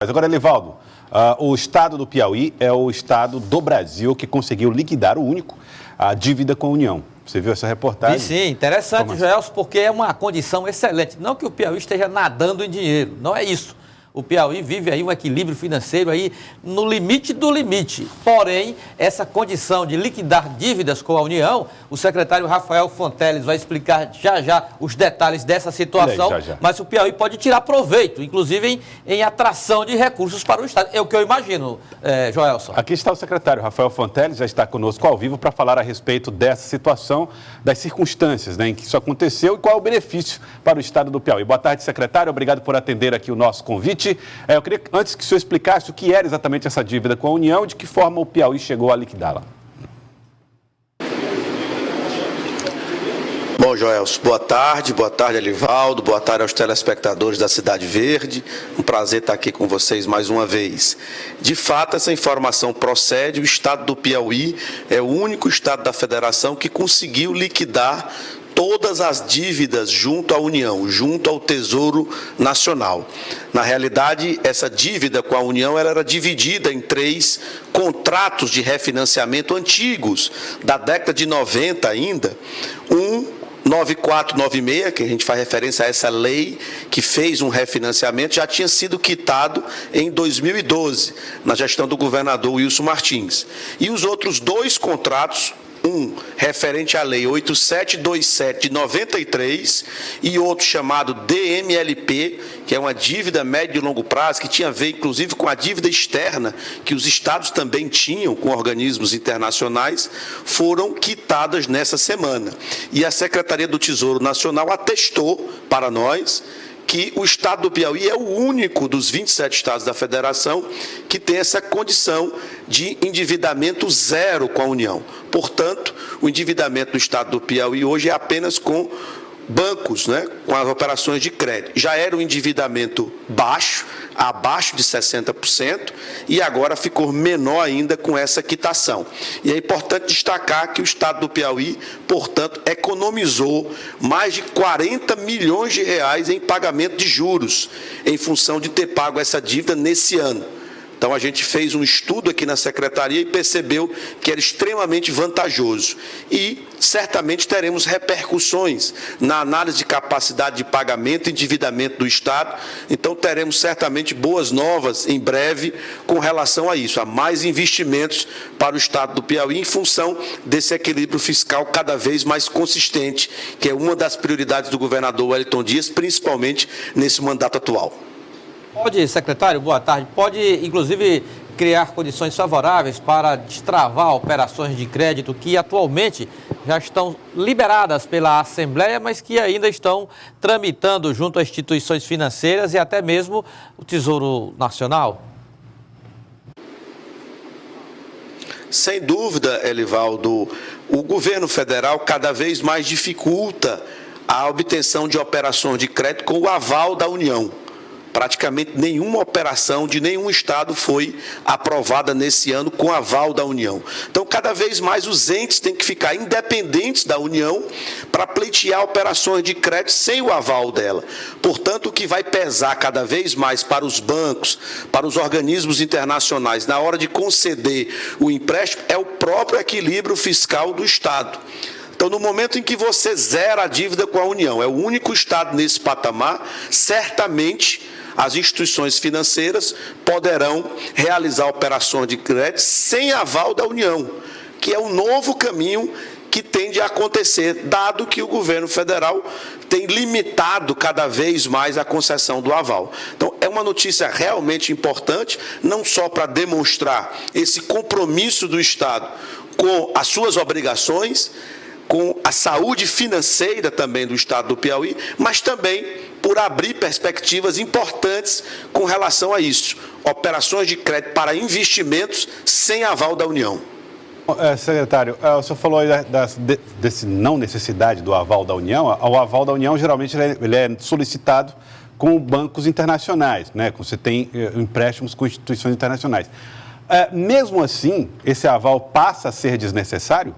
Mas agora, Elivaldo, o estado do Piauí é o estado do Brasil que conseguiu liquidar a dívida com a União. Você viu essa reportagem? Sim, interessante, Joelson, porque é uma condição excelente. Não que o Piauí esteja nadando em dinheiro, não é isso. O Piauí vive aí um equilíbrio financeiro aí no limite do limite. Porém, essa condição de liquidar dívidas com a União, o secretário Rafael Fonteles vai explicar já os detalhes dessa situação. Mas o Piauí pode tirar proveito, inclusive em atração de recursos para o Estado. É o que eu imagino, Joelson. Aqui está o secretário Rafael Fonteles, já está conosco ao vivo para falar a respeito dessa situação, das circunstâncias em que isso aconteceu e qual é o benefício para o Estado do Piauí. Boa tarde, secretário. Obrigado por atender aqui o nosso convite. Eu queria, antes que o senhor explicasse o que era exatamente essa dívida com a União e de que forma o Piauí chegou a liquidá-la. Bom, Joelson, boa tarde, Elivaldo, boa tarde aos telespectadores da Cidade Verde. Um prazer estar aqui com vocês mais uma vez. De fato, essa informação procede. O estado do Piauí é o único estado da federação que conseguiu liquidar todas as dívidas junto à União, junto ao Tesouro Nacional. Na realidade, essa dívida com a União ela era dividida em 3 contratos de refinanciamento antigos, da década de 90 ainda. 9496, que a gente faz referência a essa lei que fez um refinanciamento, já tinha sido quitado em 2012, na gestão do governador Wilson Martins. E os outros 2 contratos, um referente à lei 8727 de 93 e outro chamado DMLP, que é uma dívida médio e longo prazo, que tinha a ver inclusive com a dívida externa que os estados também tinham com organismos internacionais, foram quitadas nessa semana. E a Secretaria do Tesouro Nacional atestou para nós que o estado do Piauí é o único dos 27 estados da federação que tem essa condição de endividamento zero com a União. Portanto, o endividamento do estado do Piauí hoje é apenas com bancos, com as operações de crédito. Já era um endividamento baixo, abaixo de 60%, e agora ficou menor ainda com essa quitação. E é importante destacar que o estado do Piauí, portanto, economizou mais de 40 milhões de reais em pagamento de juros, em função de ter pago essa dívida nesse ano. Então, a gente fez um estudo aqui na Secretaria e percebeu que era extremamente vantajoso. E, certamente, teremos repercussões na análise de capacidade de pagamento e endividamento do Estado. Então, teremos, certamente, boas novas em breve com relação a isso, a mais investimentos para o Estado do Piauí em função desse equilíbrio fiscal cada vez mais consistente, que é uma das prioridades do governador Wellington Dias, principalmente nesse mandato atual. Pode, secretário, boa tarde. Pode, inclusive, criar condições favoráveis para destravar operações de crédito que atualmente já estão liberadas pela Assembleia, mas que ainda estão tramitando junto a instituições financeiras e até mesmo o Tesouro Nacional? Sem dúvida, Elivaldo, o governo federal cada vez mais dificulta a obtenção de operações de crédito com o aval da União. Praticamente nenhuma operação de nenhum estado foi aprovada nesse ano com aval da União. Então, cada vez mais os entes têm que ficar independentes da União para pleitear operações de crédito sem o aval dela. Portanto, o que vai pesar cada vez mais para os bancos, para os organismos internacionais, na hora de conceder o empréstimo, é o próprio equilíbrio fiscal do Estado. Então, no momento em que você zera a dívida com a União, é o único estado nesse patamar, certamente as instituições financeiras poderão realizar operações de crédito sem aval da União, que é um novo caminho que tende a acontecer, dado que o governo federal tem limitado cada vez mais a concessão do aval. Então, é uma notícia realmente importante, não só para demonstrar esse compromisso do Estado com as suas obrigações, com a saúde financeira também do estado do Piauí, mas também por abrir perspectivas importantes com relação a isso. Operações de crédito para investimentos sem aval da União. Secretário, o senhor falou aí desse não necessidade do aval da União. O aval da União, geralmente, ele é solicitado com bancos internacionais, quando você tem empréstimos com instituições internacionais. Mesmo assim, esse aval passa a ser desnecessário?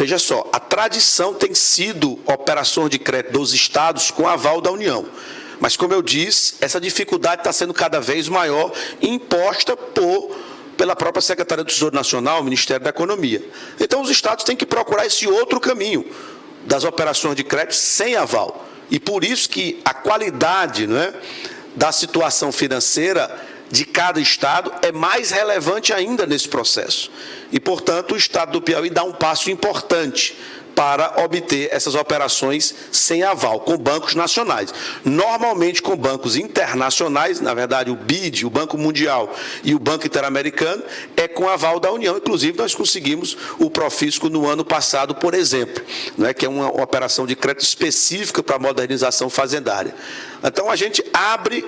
Veja só, a tradição tem sido operações de crédito dos estados com aval da União. Mas, como eu disse, essa dificuldade está sendo cada vez maior, imposta pela própria Secretaria do Tesouro Nacional, o Ministério da Economia. Então, os estados têm que procurar esse outro caminho das operações de crédito sem aval. E por isso que a qualidade, não é, da situação financeira de cada estado é mais relevante ainda nesse processo. E, portanto, o estado do Piauí dá um passo importante para obter essas operações sem aval, com bancos nacionais. Normalmente com bancos internacionais, na verdade o BID, o Banco Mundial e o Banco Interamericano, é com aval da União. Inclusive nós conseguimos o Profisco no ano passado, por exemplo, né, que é uma operação de crédito específica para a modernização fazendária. Então a gente abre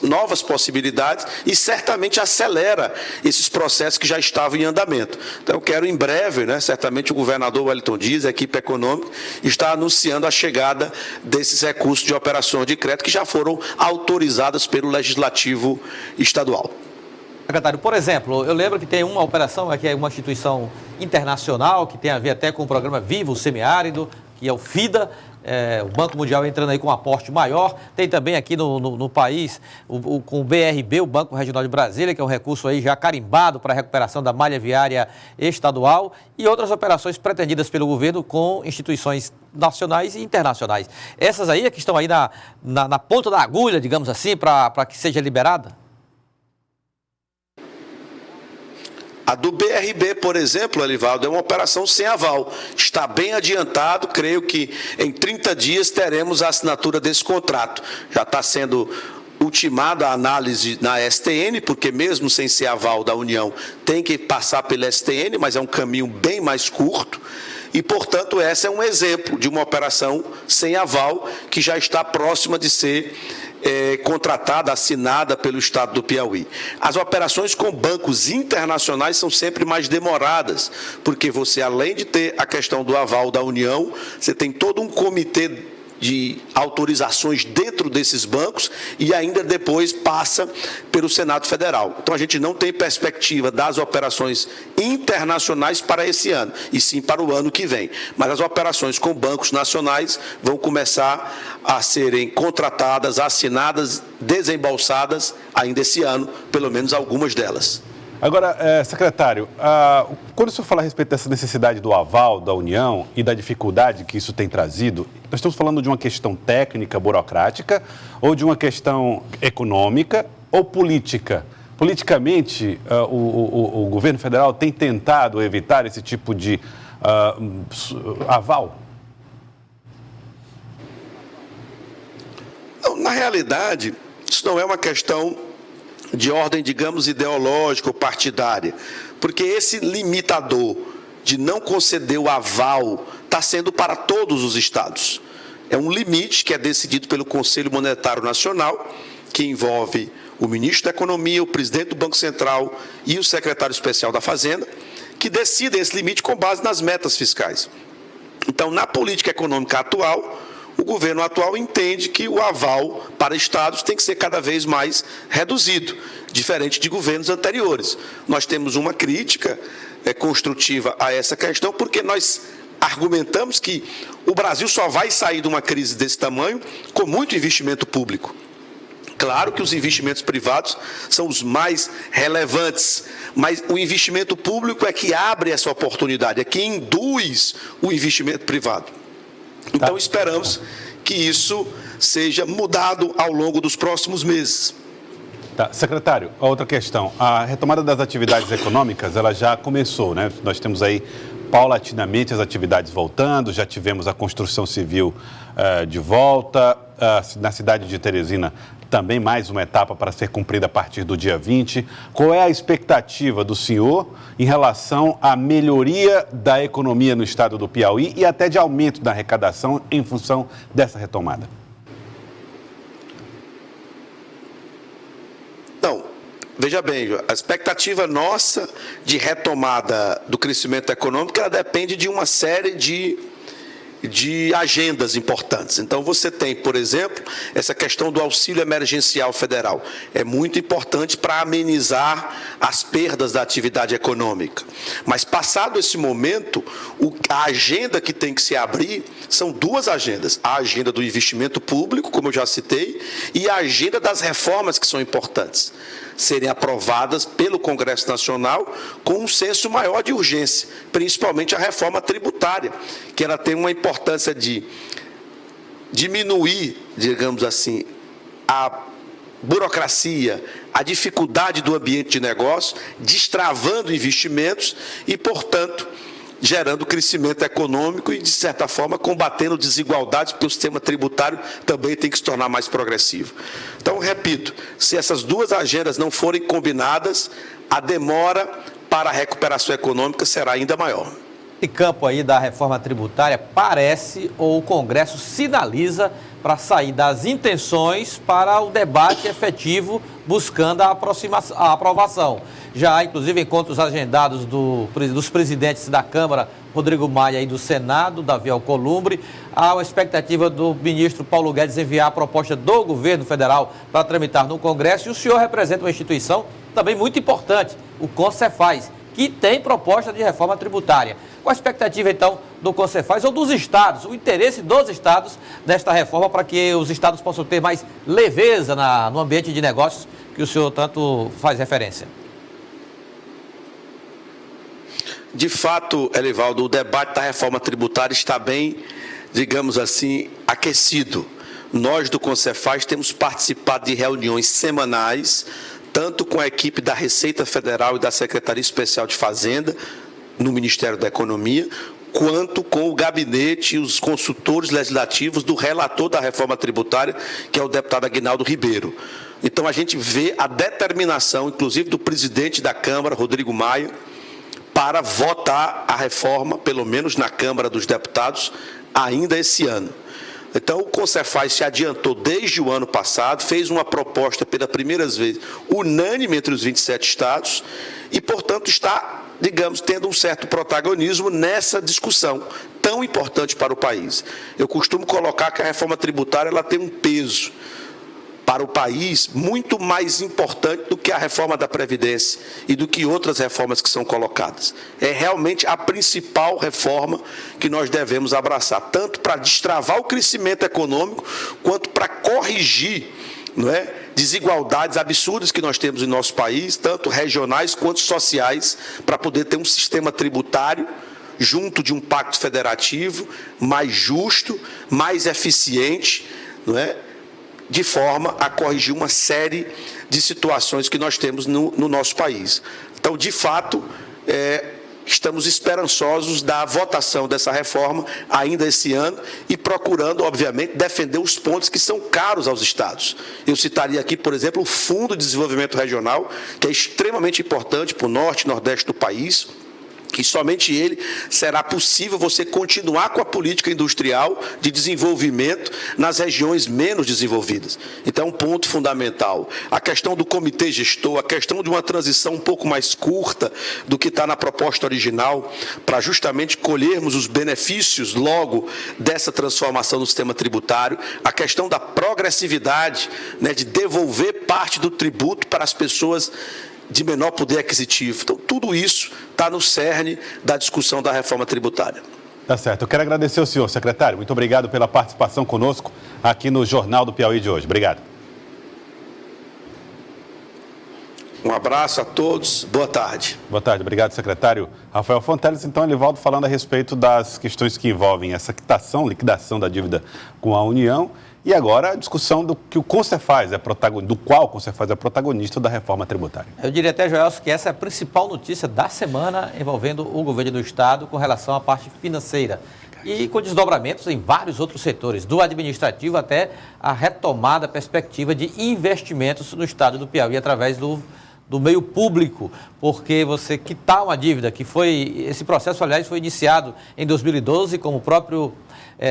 novas possibilidades e certamente acelera esses processos que já estavam em andamento. Então eu quero em breve, né, certamente o governador Wellington Dias, a equipe econômica, está anunciando a chegada desses recursos de operações de crédito que já foram autorizadas pelo Legislativo Estadual. Secretário, por exemplo, eu lembro que tem uma operação, que é uma instituição internacional, que tem a ver até com o programa Viva o Semiárido, que é o FIDA, o Banco Mundial entrando aí com um aporte maior. Tem também aqui no país, com o BRB, o Banco Regional de Brasília, que é um recurso aí já carimbado para a recuperação da malha viária estadual, e outras operações pretendidas pelo governo com instituições nacionais e internacionais. Essas aí é que estão aí na ponta da agulha, digamos assim, para que seja liberada? A do BRB, por exemplo, Elivaldo, é uma operação sem aval. Está bem adiantado, creio que em 30 dias teremos a assinatura desse contrato. Já está sendo ultimada a análise na STN, porque mesmo sem ser aval da União, tem que passar pela STN, mas é um caminho bem mais curto. E, portanto, essa é um exemplo de uma operação sem aval que já está próxima de ser contratada, assinada pelo Estado do Piauí. As operações com bancos internacionais são sempre mais demoradas, porque você, além de ter a questão do aval da União, você tem todo um comitê de autorizações dentro desses bancos e ainda depois passa pelo Senado Federal. Então, a gente não tem perspectiva das operações internacionais para esse ano, e sim para o ano que vem. Mas as operações com bancos nacionais vão começar a serem contratadas, assinadas, desembolsadas ainda esse ano, pelo menos algumas delas. Agora, secretário, quando o senhor fala a respeito dessa necessidade do aval da União e da dificuldade que isso tem trazido, nós estamos falando de uma questão técnica, burocrática, ou de uma questão econômica ou política? Politicamente, o governo federal tem tentado evitar esse tipo de aval? Não, na realidade, isso não é uma questão de ordem, digamos, ideológica ou partidária, porque esse limitador de não conceder o aval está sendo para todos os estados. É um limite que é decidido pelo Conselho Monetário Nacional, que envolve o ministro da Economia, o presidente do Banco Central e o secretário especial da Fazenda, que decidem esse limite com base nas metas fiscais. Então, na política econômica atual, o governo atual entende que o aval para estados tem que ser cada vez mais reduzido, diferente de governos anteriores. Nós temos uma crítica construtiva a essa questão, porque nós argumentamos que o Brasil só vai sair de uma crise desse tamanho com muito investimento público. Claro que os investimentos privados são os mais relevantes, mas o investimento público é que abre essa oportunidade, é que induz o investimento privado. Então, esperamos que isso seja mudado ao longo dos próximos meses. Tá. Secretário, outra questão. A retomada das atividades econômicas, ela já começou, né? Nós temos aí, paulatinamente, as atividades voltando, já tivemos a construção civil de volta, na cidade de Teresina também mais uma etapa para ser cumprida a partir do dia 20. Qual é a expectativa do senhor em relação à melhoria da economia no estado do Piauí e até de aumento da arrecadação em função dessa retomada? Não, veja bem, a expectativa nossa de retomada do crescimento econômico, ela depende de uma série de de agendas importantes. Então, você tem, por exemplo, essa questão do auxílio emergencial federal. É muito importante para amenizar as perdas da atividade econômica. Mas, passado esse momento, a agenda que tem que se abrir são duas agendas. A agenda do investimento público, como eu já citei, e a agenda das reformas que são importantes serem aprovadas pelo Congresso Nacional com um senso maior de urgência, principalmente a reforma tributária, que ela tem uma importância de diminuir, digamos assim, a burocracia, a dificuldade do ambiente de negócio, destravando investimentos e, portanto, gerando crescimento econômico e, de certa forma, combatendo desigualdades, porque o sistema tributário também tem que se tornar mais progressivo. Então, repito, se essas duas agendas não forem combinadas, a demora para a recuperação econômica será ainda maior. Esse campo aí da reforma tributária parece, ou o Congresso sinaliza, para sair das intenções para o debate efetivo, buscando a aprovação. Já há, inclusive, encontros agendados dos presidentes da Câmara, Rodrigo Maia, e do Senado, Davi Alcolumbre. Há uma expectativa do ministro Paulo Guedes enviar a proposta do governo federal para tramitar no Congresso. E o senhor representa uma instituição também muito importante, o Concefaz, que tem proposta de reforma tributária. Qual a expectativa, então, do Concefaz ou dos estados, o interesse dos estados nesta reforma para que os estados possam ter mais leveza no ambiente de negócios que o senhor tanto faz referência? De fato, Elivaldo, o debate da reforma tributária está bem, digamos assim, aquecido. Nós do Concefaz temos participado de reuniões semanais, tanto com a equipe da Receita Federal e da Secretaria Especial de Fazenda, no Ministério da Economia, quanto com o gabinete e os consultores legislativos do relator da reforma tributária, que é o deputado Aguinaldo Ribeiro. Então, a gente vê a determinação, inclusive, do presidente da Câmara, Rodrigo Maia, para votar a reforma, pelo menos na Câmara dos Deputados, ainda esse ano. Então, o Concefaz se adiantou desde o ano passado, fez uma proposta pela primeira vez unânime entre os 27 estados e, portanto, está, digamos, tendo um certo protagonismo nessa discussão tão importante para o país. Eu costumo colocar que a reforma tributária ela tem um peso para o país muito mais importante do que a reforma da Previdência e do que outras reformas que são colocadas. É realmente a principal reforma que nós devemos abraçar, tanto para destravar o crescimento econômico, quanto para corrigir, não é, desigualdades absurdas que nós temos em nosso país, tanto regionais quanto sociais, para poder ter um sistema tributário junto de um pacto federativo mais justo, mais eficiente, não é? De forma a corrigir uma série de situações que nós temos no nosso país. Então, de fato, estamos esperançosos da votação dessa reforma ainda esse ano e procurando, obviamente, defender os pontos que são caros aos estados. Eu citaria aqui, por exemplo, o Fundo de Desenvolvimento Regional, que é extremamente importante para o norte e nordeste do país, que somente ele será possível você continuar com a política industrial de desenvolvimento nas regiões menos desenvolvidas. Então, um ponto fundamental. A questão do comitê gestor, a questão de uma transição um pouco mais curta do que está na proposta original, para justamente colhermos os benefícios logo dessa transformação no sistema tributário, a questão da progressividade, né, de devolver parte do tributo para as pessoas de menor poder aquisitivo. Então, tudo isso está no cerne da discussão da reforma tributária. Tá certo. Eu quero agradecer ao senhor, secretário. Muito obrigado pela participação conosco aqui no Jornal do Piauí de hoje. Obrigado. Um abraço a todos. Boa tarde. Boa tarde. Obrigado, secretário Rafael Fonteles. Então, Elivaldo, falando a respeito das questões que envolvem essa quitação, liquidação da dívida com a União. E agora a discussão do que o Concefaz do qual o Concefaz é protagonista da reforma tributária. Eu diria até, Joelson, que essa é a principal notícia da semana envolvendo o governo do Estado com relação à parte financeira. E com desdobramentos em vários outros setores, do administrativo até a retomada, perspectiva de investimentos no Estado do Piauí através do do meio público, porque você quitar uma dívida, esse processo, aliás, foi iniciado em 2012, como o próprio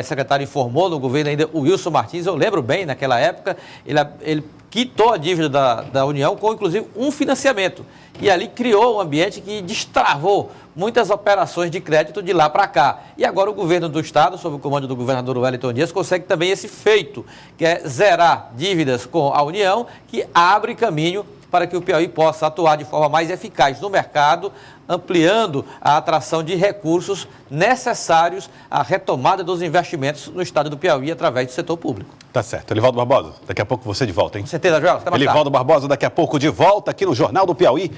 secretário informou no governo ainda, o Wilson Martins, eu lembro bem, naquela época, ele quitou a dívida da União com, inclusive, um financiamento. E ali criou um ambiente que destravou muitas operações de crédito de lá para cá. E agora o governo do Estado, sob o comando do governador Wellington Dias, consegue também esse feito, que é zerar dívidas com a União, que abre caminho para que o Piauí possa atuar de forma mais eficaz no mercado, ampliando a atração de recursos necessários à retomada dos investimentos no estado do Piauí através do setor público. Tá certo. Elivaldo Barbosa, daqui a pouco você de volta, hein? Com certeza, Joel. Elivaldo Barbosa, daqui a pouco de volta aqui no Jornal do Piauí.